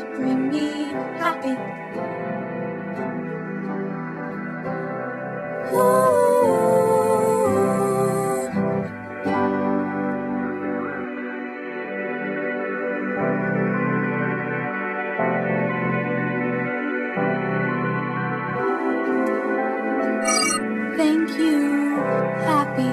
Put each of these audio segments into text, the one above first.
bring me happy. Ooh. Thank you, happy.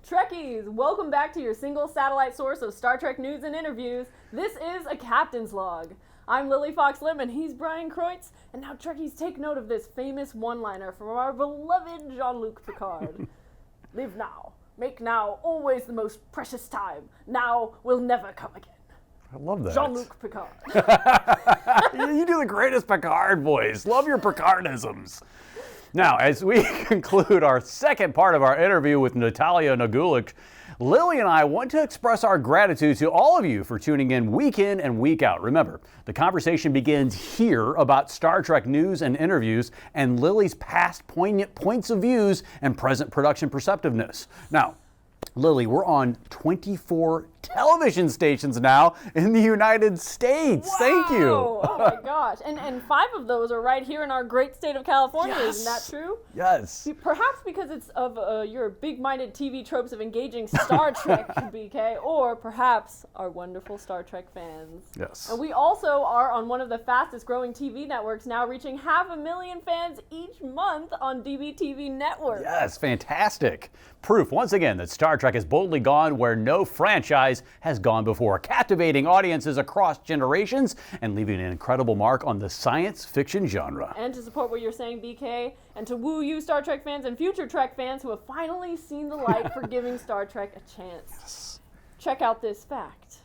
Trekkies, welcome back to your single satellite source of Star Trek news and interviews. This is A Captain's Log. I'm Lily Fox-Lim and he's Brian Kreutz. And now Trekkies, take note of this famous one-liner from our beloved Jean-Luc Picard. Live now, make now always the most precious time. Now will never come again. I love that. Jean-Luc Picard. You do the greatest Picard voice. Love your Picardisms. Now, as we conclude our second part of our interview with Natalija Nogulich, Lily and I want to express our gratitude to all of you for tuning in and week out. Remember, the conversation begins here about Star Trek news and interviews and Lily's past poignant points of views and present production perceptiveness. Now, Lily, we're on 24 television stations now in the United States. Wow. Thank you. Oh my gosh. And 5 of those are right here in our great state of California. Yes. Isn't that true? Yes. Perhaps because it's of your big-minded TV tropes of engaging Star Trek, BK, or perhaps our wonderful Star Trek fans. Yes. And we also are on one of the fastest-growing TV networks, now reaching 500,000 fans each month on DBTV Network. Yes, fantastic. Proof, once again, that Star Trek has boldly gone where no franchise has gone before, captivating audiences across generations and leaving an incredible mark on the science fiction genre. And to support what you're saying, BK, and to woo you Star Trek fans and future Trek fans who have finally seen the light for giving Star Trek a chance. Yes. Check out this fact.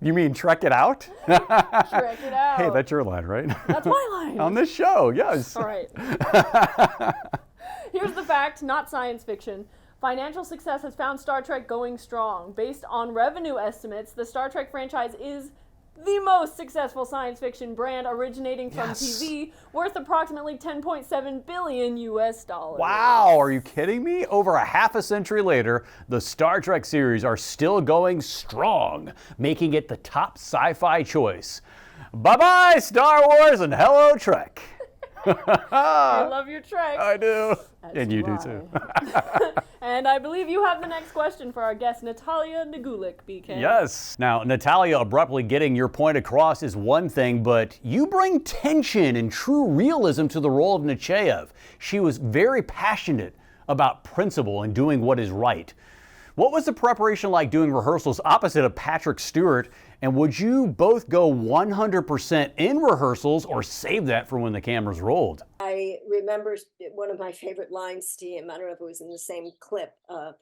You mean Trek It Out? Trek it out. Hey, that's your line, right? That's my line. On this show, yes. All right. Here's the fact, not science fiction. Financial success has found Star Trek going strong. Based on revenue estimates, the Star Trek franchise is the most successful science fiction brand originating from TV, worth approximately $10.7 billion US. Wow, are you kidding me? Over a half a century later, the Star Trek series are still going strong, making it the top sci-fi choice. Bye-bye, Star Wars, and hello, Trek. I love your Trek. I do. As And you do I. too. And I believe you have the next question for our guest, Natalija Nogulich, BK. Yes. Now, Natalija, abruptly getting your point across is one thing, but you bring tension and true realism to the role of Nachayev. She was very passionate about principle and doing what is right. What was the preparation like doing rehearsals opposite of Patrick Stewart? And would you both go 100% in rehearsals or save that for when the cameras rolled? I remember one of my favorite lines to him, I don't know if it was in the same clip, I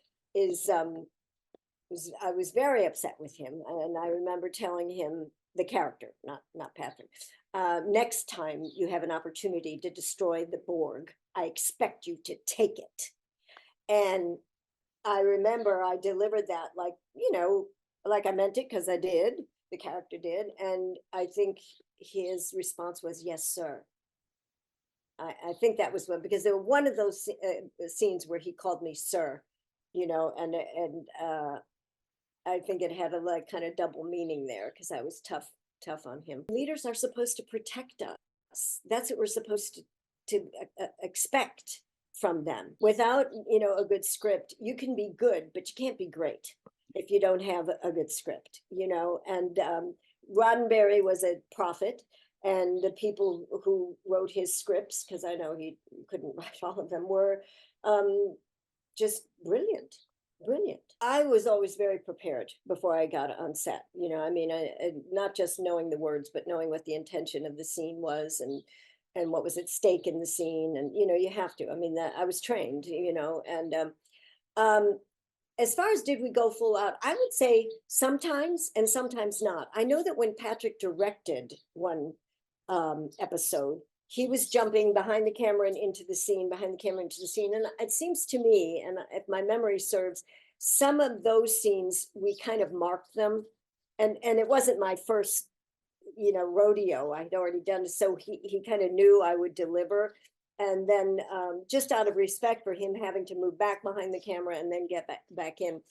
was very upset with him. And I remember telling him, the character, not Patrick, next time you have an opportunity to destroy the Borg, I expect you to take it. And I remember I delivered that like I meant it, because I did, the character did. And I think his response was, yes, sir. I think that was one, because there were one of those scenes where he called me sir, and I think it had a kind of double meaning there, because I was tough on him. Leaders are supposed to protect us. That's what we're supposed to expect from them. Without, a good script, you can be good, but you can't be great if you don't have a good script, and Roddenberry was a prophet, and the people who wrote his scripts, because I know he couldn't write all of them, were just brilliant. I was always very prepared before I got on set, not just knowing the words, but knowing what the intention of the scene was and what was at stake in the scene. And, you have to, I was trained, and as far as did we go full out, I would say sometimes and sometimes not. I know that when Patrick directed one episode, he was jumping behind the camera and into the scene, And it seems to me, and if my memory serves, some of those scenes, we kind of marked them. And it wasn't my first, rodeo. I'd already done it. So he kind of knew I would deliver. And then just out of respect for him having to move back behind the camera and then get back in,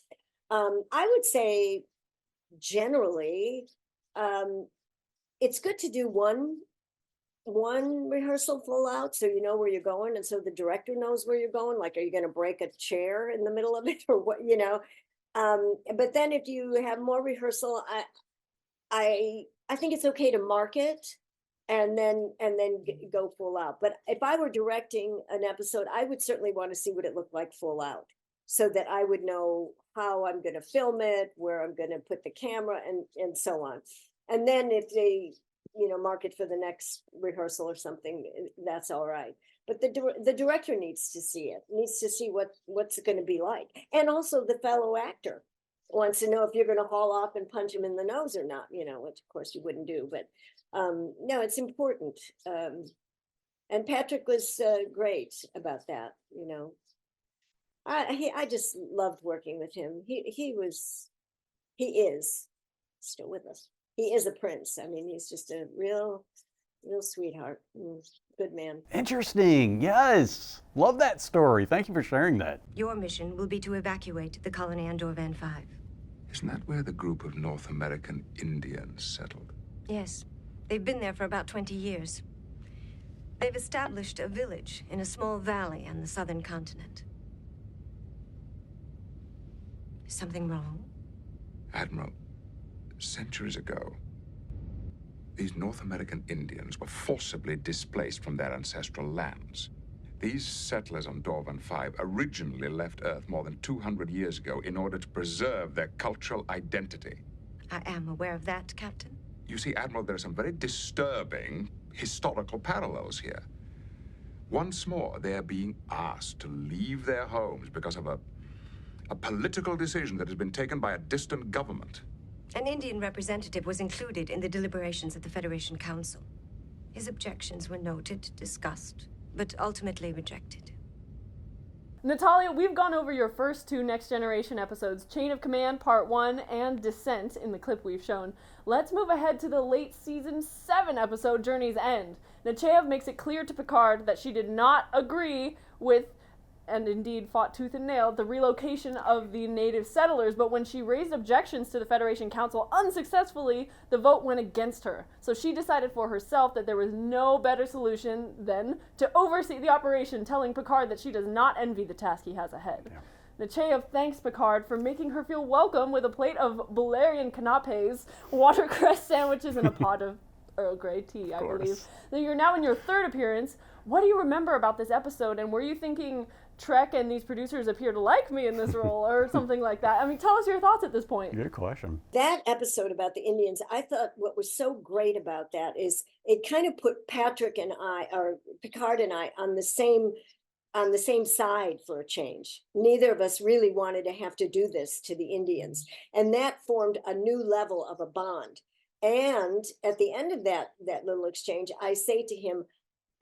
I would say generally, it's good to do one rehearsal full out so you know where you're going, and so the director knows where you're going. Like, are you going to break a chair in the middle of it or what, you know? But then if you have more rehearsal, I think it's okay to mark it and then go full out. But if I were directing an episode, I would certainly want to see what it looked like full out, so that I would know how I'm going to film it, where I'm going to put the camera, and so on. And then if they, mark it for the next rehearsal or something, that's all right. But the director needs to see it, needs to see what's it going to be like. And also the fellow actor wants to know if you're going to haul off and punch him in the nose or not, which of course you wouldn't do. But no, it's important. And Patrick was great about that, I just loved working with him. He is still with us. He is a prince. I mean, he's just a real sweetheart. Good man. Interesting. Yes. Love that story. Thank you for sharing that. Your mission will be to evacuate the colony Andor-Van 5. Isn't that where the group of North American Indians settled? Yes. They've been there for about 20 years. They've established a village in a small valley on the southern continent. Is something wrong? Admiral, centuries ago, these North American Indians were forcibly displaced from their ancestral lands. These settlers on Dorvan 5 originally left Earth more than 200 years ago in order to preserve their cultural identity. I am aware of that, Captain. You see, Admiral, there are some very disturbing historical parallels here. Once more, they're being asked to leave their homes because of a political decision that has been taken by a distant government. An Indian representative was included in the deliberations at the Federation Council. His objections were noted, discussed, but ultimately rejected. Natalija, we've gone over your first two Next Generation episodes, Chain of Command Part 1 and Descent, in the clip we've shown. Let's move ahead to the late Season 7 episode, Journey's End. Nachayev makes it clear to Picard that she did not agree with, and indeed fought tooth and nail, the relocation of the native settlers, but when she raised objections to the Federation Council unsuccessfully, the vote went against her. So she decided for herself that there was no better solution than to oversee the operation, telling Picard that she does not envy the task he has ahead. Yeah. Nachayev thanks Picard for making her feel welcome with a plate of Balerian canapes, watercress sandwiches, and a pot of Earl Grey tea, I believe. So you're now in your third appearance. What do you remember about this episode, and were you thinking Trek and these producers appear to like me in this role or something like that? I mean, tell us your thoughts at this point. Good question. That episode about the Indians, I thought what was so great about that is it kind of put Patrick and I, or Picard and I, on the same side for a change. Neither of us really wanted to have to do this to the Indians, and that formed a new level of a bond. And at the end of that little exchange, I say to him,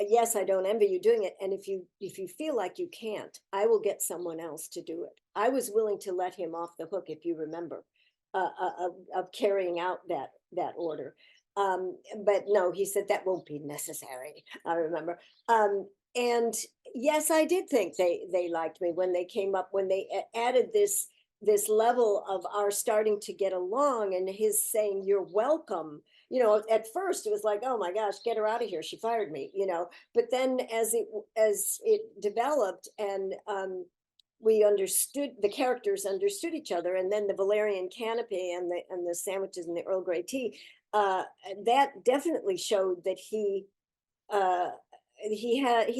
yes, I don't envy you doing it. And if you feel like you can't, I will get someone else to do it. I was willing to let him off the hook, if you remember, of carrying out that order. But no, he said that won't be necessary. I remember. And yes, I did think they liked me when they came up, when they added this level of our starting to get along, and his saying, "You're welcome." At first it was like, oh my gosh, get her out of here. She fired me, But then as it developed and we understood, the characters understood each other, and then the Valerian canopy and the sandwiches and the Earl Grey tea, that definitely showed that he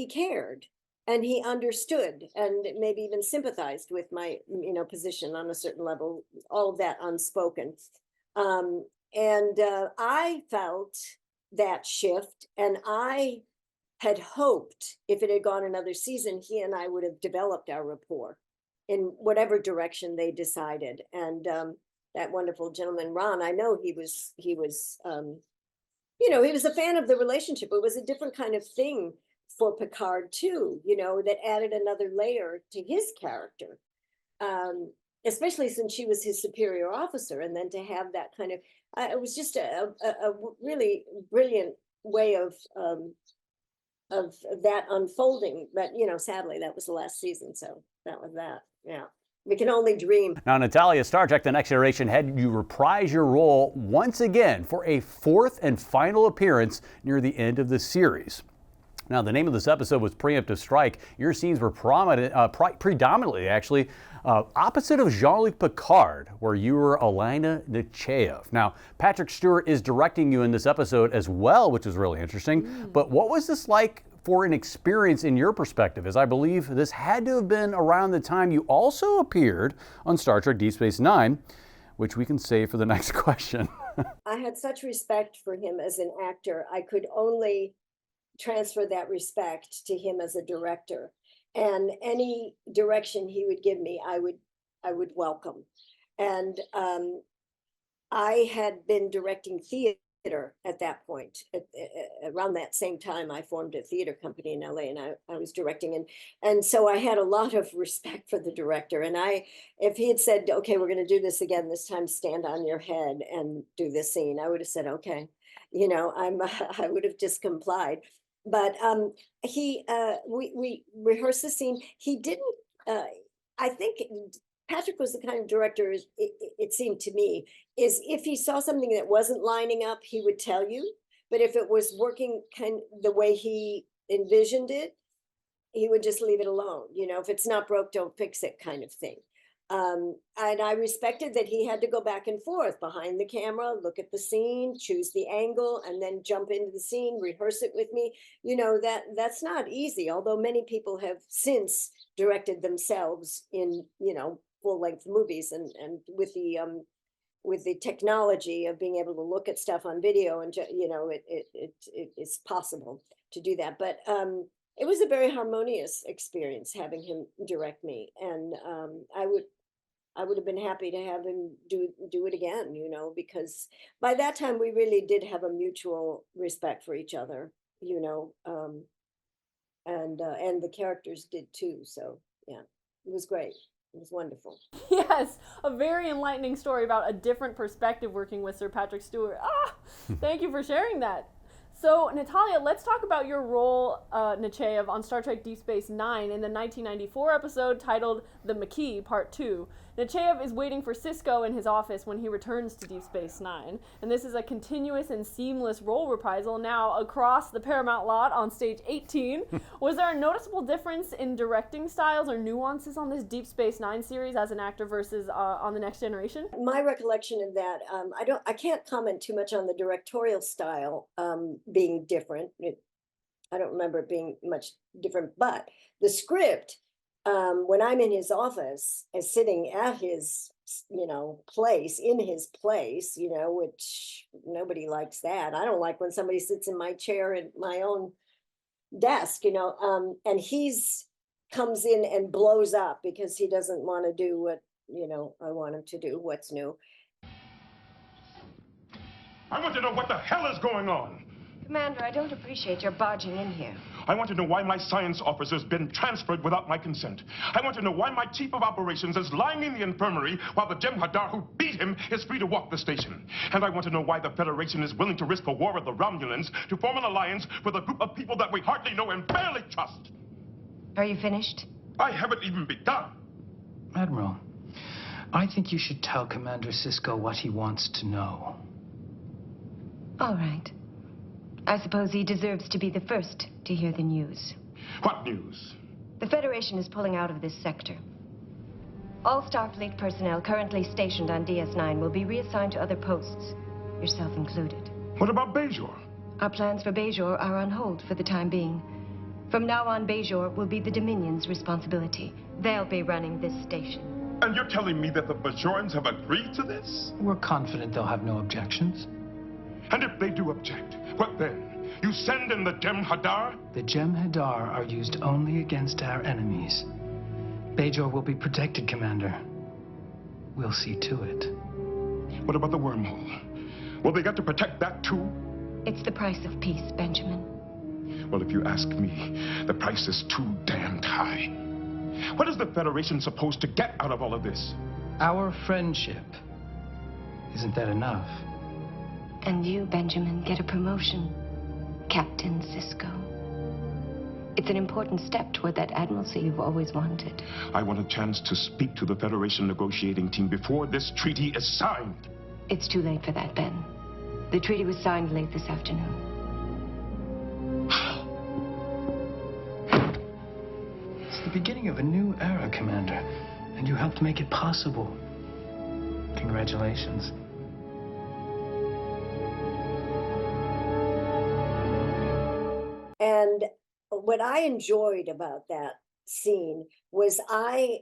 cared and he understood and maybe even sympathized with my position on a certain level. All of that unspoken. And I felt that shift, and I had hoped if it had gone another season, he and I would have developed our rapport in whatever direction they decided. And that wonderful gentleman, Ron, I know he was he was a fan of the relationship. It was a different kind of thing for Picard too, that added another layer to his character. Especially since she was his superior officer, and then to have that kind of, it was just a really brilliant way of that unfolding. But sadly, that was the last season, so that was that. Yeah. We can only dream. Now, Natalija, Star Trek The Next Generation had you reprise your role once again for a fourth and final appearance near the end of the series. Now, the name of this episode was Preemptive Strike. Your scenes were predominantly, actually, opposite of Jean-Luc Picard, where you were Admiral Nachayev. Now, Patrick Stewart is directing you in this episode as well, which is really interesting. But what was this like for an experience in your perspective, as I believe this had to have been around the time you also appeared on Star Trek Deep Space Nine, which we can save for the next question. I had such respect for him as an actor. I could only transfer that respect to him as a director. And any direction he would give me, I would welcome. And I had been directing theater at that point. Around that same time, I formed a theater company in LA, and I was directing, and so I had a lot of respect for the director. And if he had said, "Okay, we're going to do this again. This time, stand on your head and do this scene," I would have said, "Okay." I would have just complied. But we rehearsed the scene. He didn't. I think Patrick was the kind of director, it seemed to me, is if he saw something that wasn't lining up, he would tell you. But if it was working kind of the way he envisioned it, he would just leave it alone. If it's not broke, don't fix it, kind of thing. And I respected that he had to go back and forth behind the camera, look at the scene, choose the angle, and then jump into the scene, rehearse it with me. That's not easy, although many people have since directed themselves in, full-length movies, and with the technology of being able to look at stuff on video, and it's possible to do that. But it was a very harmonious experience having him direct me, and I would have been happy to have him do it again, because by that time we really did have a mutual respect for each other, and the characters did too. So yeah, it was great. It was wonderful. Yes, a very enlightening story about a different perspective working with Sir Patrick Stewart. Thank you for sharing that. So, Natalija, let's talk about your role, Nachayev, on Star Trek Deep Space Nine in the 1994 episode titled The Maquis, Part 2. Nachayev is waiting for Sisko in his office when he returns to Deep Space Nine, and this is a continuous and seamless role reprisal now across the Paramount lot on stage 18. Was there a noticeable difference in directing styles or nuances on this Deep Space Nine series as an actor versus on The Next Generation? My recollection of that, I can't comment too much on the directorial style being different. I don't remember it being much different, but the script, when I'm in his office and sitting at his, place, in his place, which nobody likes that. I don't like when somebody sits in my chair at my own desk, and he's comes in and blows up because he doesn't want to do what, I want him to do, what's new. I want to know what the hell is going on. Commander, I don't appreciate your barging in here. I want to know why my science officer's been transferred without my consent. I want to know why my chief of operations is lying in the infirmary while the Jem'Hadar who beat him is free to walk the station. And I want to know why the Federation is willing to risk a war with the Romulans to form an alliance with a group of people that we hardly know and barely trust. Are you finished? I haven't even begun. Admiral, I think you should tell Commander Sisko what he wants to know. All right. I suppose he deserves to be the first to hear the news. What news? The Federation is pulling out of this sector. All Starfleet personnel currently stationed on DS9 will be reassigned to other posts, yourself included. What about Bajor? Our plans for Bajor are on hold for the time being. From now on, Bajor will be the Dominion's responsibility. They'll be running this station. And you're telling me that the Bajorans have agreed to this? We're confident they'll have no objections. And if they do object, what then? You send in the Jem'Hadar? The Jem'Hadar are used only against our enemies. Bajor will be protected, Commander. We'll see to it. What about the wormhole? Will they get to protect that too? It's the price of peace, Benjamin. Well, if you ask me, the price is too damned high. What is the Federation supposed to get out of all of this? Our friendship. Isn't that enough? And you, Benjamin, get a promotion. Captain Sisko. It's an important step toward that admiralty you've always wanted. I want a chance to speak to the Federation negotiating team before this treaty is signed. It's too late for that, Ben. The treaty was signed late this afternoon. It's the beginning of a new era, Commander, and you helped make it possible. Congratulations. And what I enjoyed about that scene was I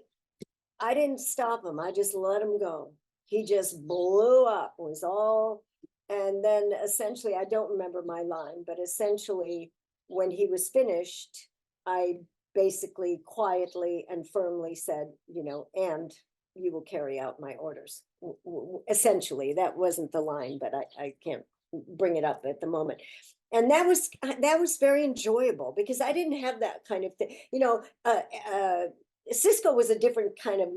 didn't stop him. I just let him go. He just blew up, was all, and then essentially, I don't remember my line, but essentially when he was finished, I basically quietly and firmly said, you know, and you will carry out my orders. Essentially, that wasn't the line, but I can't bring it up at the moment. And that was very enjoyable because I didn't have that kind of thing. You know, Sisko was a different kind of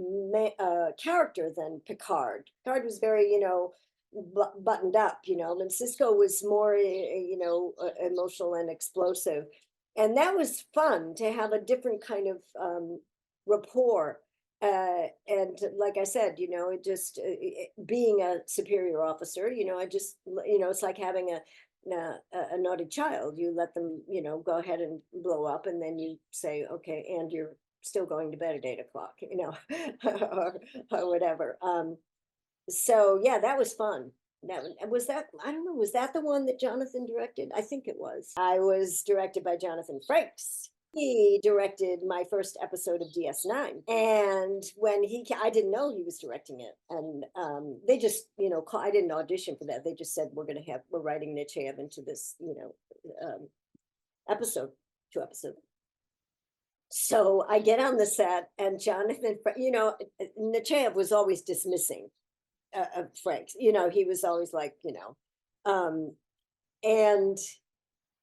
character than Picard. Picard was very, you know, buttoned up, you know, and Sisko was more, you know, emotional and explosive. And that was fun to have a different kind of rapport. And like I said, you know, it just being a superior officer, you know, I just, you know, it's like having a naughty child. You let them, you know, go ahead and blow up, and then you say, okay, and you're still going to bed at 8 o'clock, you know, or whatever. So yeah, that was fun. I don't know, was that the one that Jonathan directed? I think it was. I was directed by Jonathan Frakes. He directed my first episode of DS9. And when I didn't know he was directing it. And they just, you know, I didn't audition for that. They just said, we're writing Nachayev into this, you know, two episodes. So I get on the set, and Jonathan, you know, Nachayev was always dismissing Frakes. You know, he was always like, you know, and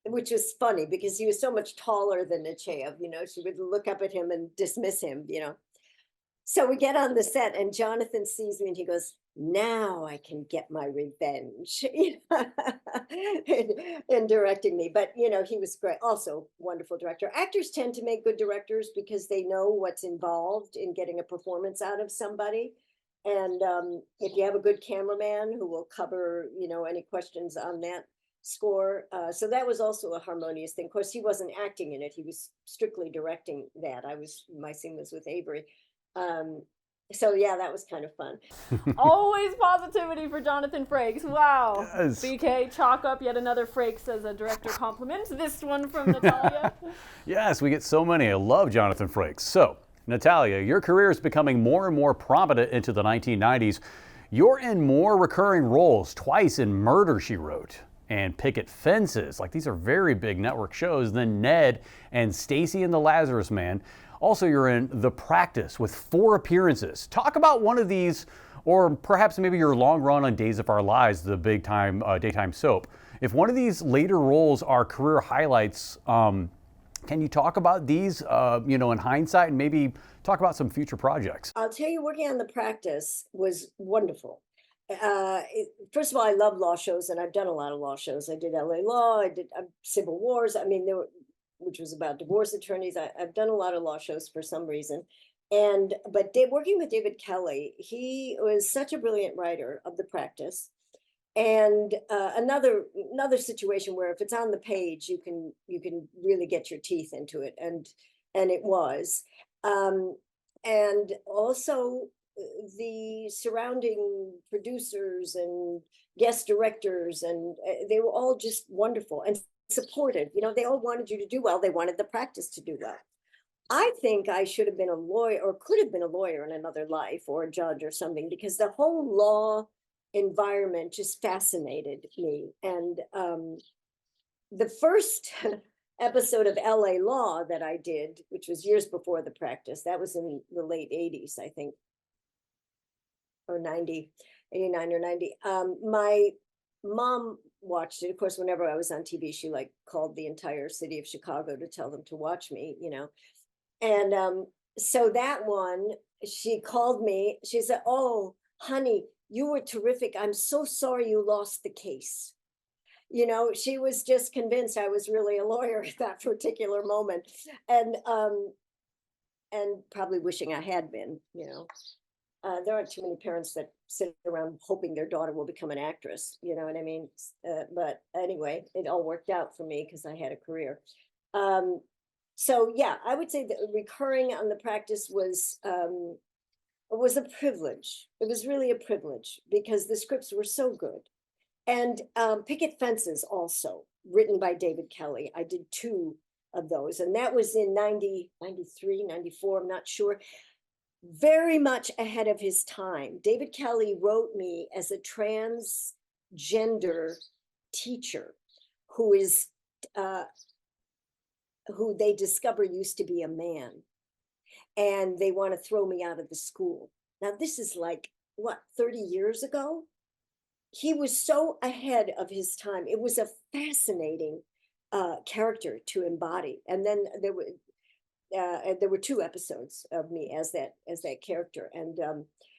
which was funny because he was so much taller than Nachayev, you know, she would look up at him and dismiss him, you know. So we get on the set, and Jonathan sees me and he goes, now I can get my revenge, you know, in directing me. But, you know, he was great. Also wonderful director. Actors tend to make good directors because they know what's involved in getting a performance out of somebody. And if you have a good cameraman who will cover, you know, any questions on that score. So that was also a harmonious thing. Of course, he wasn't acting in it. He was strictly directing that. My scene was with Avery. So yeah, that was kind of fun. Always positivity for Jonathan Frakes. Wow. Yes. BK, chalk up yet another Frakes as a director compliment. This one from Natalija. Yes, we get so many. I love Jonathan Frakes. So, Natalija, your career is becoming more and more prominent into the 1990s. You're in more recurring roles, twice in Murder, She Wrote and Picket Fences. Like, these are very big network shows. Then Ned and Stacy and the Lazarus Man. Also, you're in The Practice with 4 appearances. Talk about one of these, or perhaps maybe your long run on Days of Our Lives, the big time daytime soap. If one of these later roles are career highlights, can you talk about these, you know, in hindsight, and maybe talk about some future projects? I'll tell you, working on The Practice was wonderful. First of all, I love law shows, and I've done a lot of law shows. I did LA Law, I did Civil Wars. I mean, which was about divorce attorneys. I've done a lot of law shows for some reason. But working with David Kelley, he was such a brilliant writer of The Practice. And another situation where if it's on the page, you can really get your teeth into it, and it was. And also the surrounding producers and guest directors, and they were all just wonderful and supportive. You know, they all wanted you to do well. They wanted The Practice to do well. I think I should have been a lawyer, or could have been a lawyer in another life, or a judge or something, because the whole law environment just fascinated me. And the first episode of LA Law that I did, which was years before The Practice, that was in the late 80s, I think, or 90, 89 or 90. My mom watched it. Of course, whenever I was on TV, she like called the entire city of Chicago to tell them to watch me, you know. And so that one, she called me. She said, "Oh, honey, you were terrific. I'm so sorry you lost the case." You know, she was just convinced I was really a lawyer at that particular moment. And probably wishing I had been, you know. There aren't too many parents that sit around hoping their daughter will become an actress, you know what I mean? But anyway, it all worked out for me because I had a career. So yeah, I would say that recurring on the practice was a privilege. It was really a privilege because the scripts were so good. And Picket Fences also, written by David Kelley. I did 2 of those, and that was in 90, 93, 94, I'm not sure. Very much ahead of his time. David Kelley wrote me as a transgender teacher who is who they discover used to be a man, and they want to throw me out of the school. Now this is like what, 30 years ago? He was so ahead of his time. It was a fascinating character to embody. And then there were 2 episodes of me as that character. And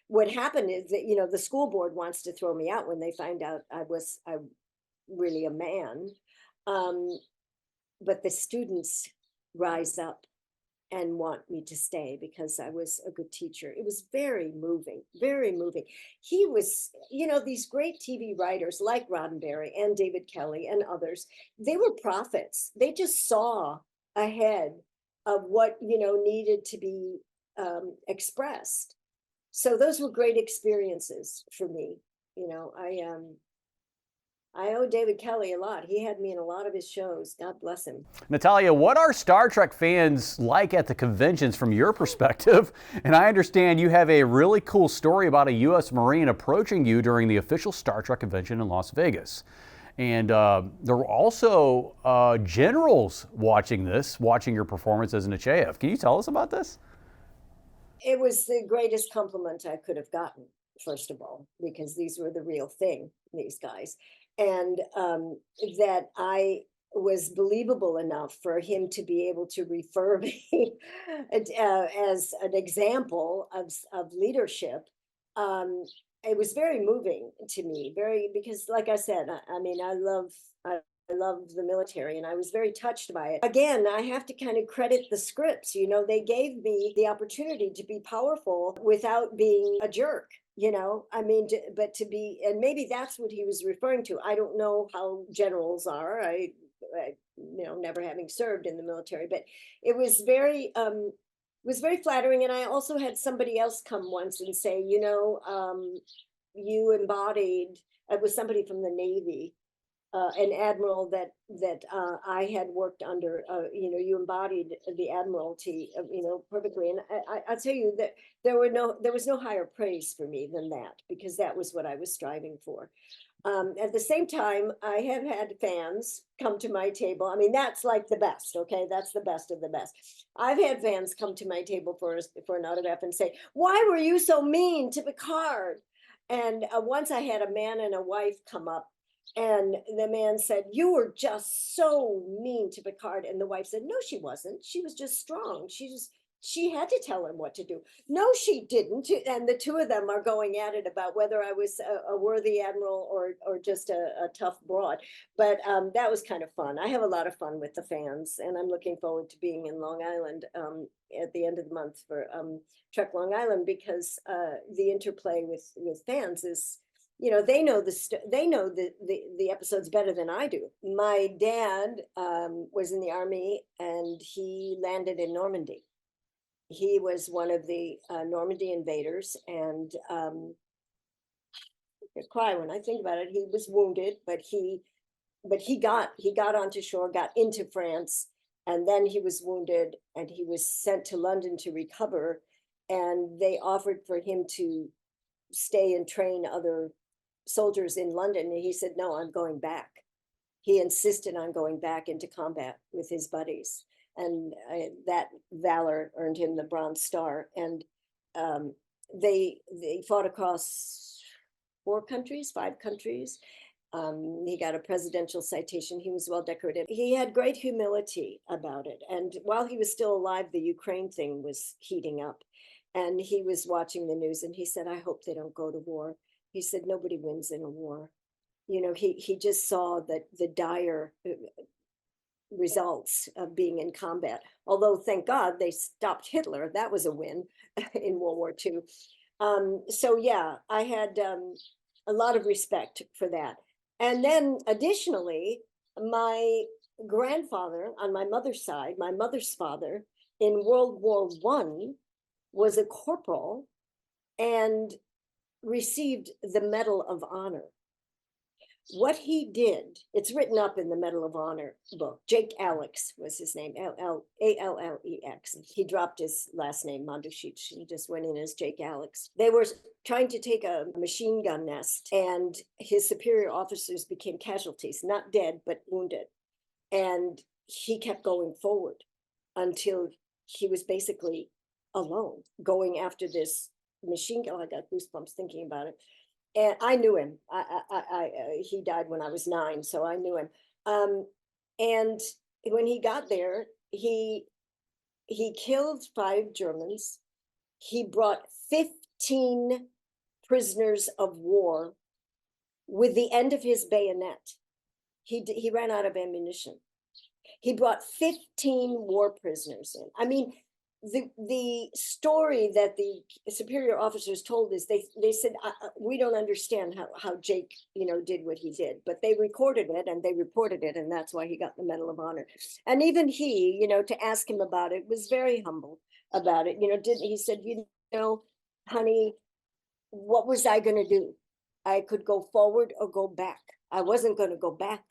what happened is that, you know, the school board wants to throw me out when they find out I really a man. But the students rise up and want me to stay because I was a good teacher. It was very moving, very moving. He was, you know, these great TV writers like Roddenberry and David Kelley and others, they were prophets. They just saw ahead of what, you know, needed to be expressed. So those were great experiences for me. You know, I owe David Kelley a lot. He had me in a lot of his shows. God bless him. Natalija, what are Star Trek fans like at the conventions from your perspective? And I understand you have a really cool story about a U.S. Marine approaching you during the official Star Trek convention in Las Vegas. And there were also generals watching your performance as Nachayev. Can you tell us about this? It was the greatest compliment I could have gotten, first of all, because these were the real thing, these guys. And that I was believable enough for him to be able to refer me as an example of leadership. It was very moving to me, because like I said, I mean, I love the military, and I was very touched by it. Again, I have to kind of credit the scripts. You know, they gave me the opportunity to be powerful without being a jerk. You know, I mean, but to be, and maybe that's what he was referring to. I don't know how generals are. I you know, never having served in the military, but it was very flattering. And I also had somebody else come once and say, you know, you embodied, it was somebody from the Navy, an admiral that I had worked under. You know, you embodied the admiralty, you know, perfectly. And I'll tell you that there was no higher praise for me than that, because that was what I was striving for. At the same time, I have had fans come to my table. I mean, that's like the best, okay? That's the best of the best. I've had fans come to my table for an autograph and say, "Why were you so mean to Picard?" And once I had a man and a wife come up, and the man said, "You were just so mean to Picard." And the wife said, "No, she wasn't. She was just strong. She had to tell him what to do." "No, she didn't." And the 2 of them are going at it about whether I was a worthy admiral or just a tough broad. But that was kind of fun. I have a lot of fun with the fans, and I'm looking forward to being in Long Island at the end of the month for Trek Long Island, because the interplay with fans is, you know, they know the episodes better than I do. My dad was in the Army, and he landed in Normandy. He was one of the Normandy invaders, and I cry when I think about it. He was wounded, but he got onto shore, got into France, and then he was wounded, and he was sent to London to recover. And they offered for him to stay and train other soldiers in London, and he said, "No, I'm going back." He insisted on going back into combat with his buddies, and that valor earned him the Bronze Star. And they fought across 5 countries. He got a presidential citation. He was well decorated. He had great humility about it. And while he was still alive, the Ukraine thing was heating up, and he was watching the news, and he said, "I hope they don't go to war." He said, "Nobody wins in a war." he just saw that the dire results of being in combat. Although, thank God, they stopped Hitler. That was a win in World War II. So yeah, I had a lot of respect for that. And then additionally, my grandfather on my mother's side, my mother's father in World War I was a corporal and received the Medal of Honor. What he did, it's written up in the Medal of Honor book. Jake Alex was his name, Allex. He dropped his last name, Nogulich. He just went in as Jake Alex. They were trying to take a machine gun nest, and his superior officers became casualties, not dead, but wounded. And he kept going forward until he was basically alone, going after this machine gun. I got goosebumps thinking about it. And I knew him. He died when I was 9, so I knew him. And when he got there, he killed 5 Germans. He brought 15 prisoners of war with the end of his bayonet. He ran out of ammunition. He brought 15 war prisoners in. I mean, the story that the superior officers told is they said, we don't understand how Jake, did what he did, but they recorded it and they reported it, and that's why he got the Medal of Honor. And even he, to ask him about it, was very humble about it. He said, honey, what was I going to do? I could go forward or go back. I wasn't going to go back.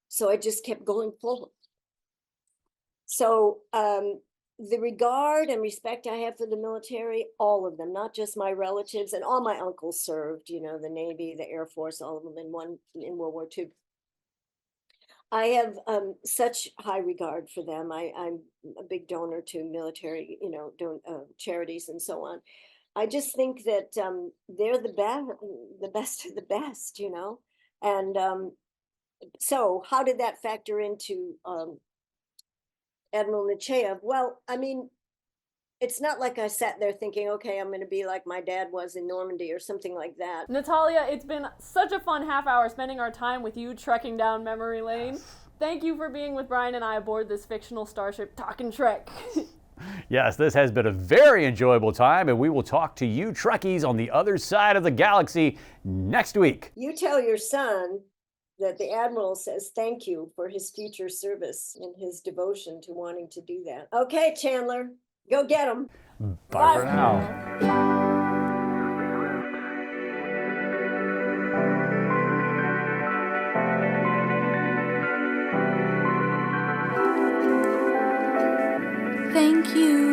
So I just kept going forward. So, the regard and respect I have for the military, all of them, not just my relatives, and all my uncles served, the Navy, the Air Force, all of them in World War II. I have such high regard for them. I'm a big donor to military, charities and so on. I just think that they're the best of the best, And so how did that factor into Admiral Nachayev? Well, I mean, it's not like I sat there thinking, okay, I'm going to be like my dad was in Normandy or something like that. Natalia, it's been such a fun half hour spending our time with you trekking down memory lane. Thank you for being with Bryan and I aboard this fictional starship talking Trek. Yes, this has been a very enjoyable time, and we will talk to you Trekkies on the other side of the galaxy next week. You tell your son that the Admiral says thank you for his future service and his devotion to wanting to do that. Okay, Chandler, go get him. Bye for now. Thank you.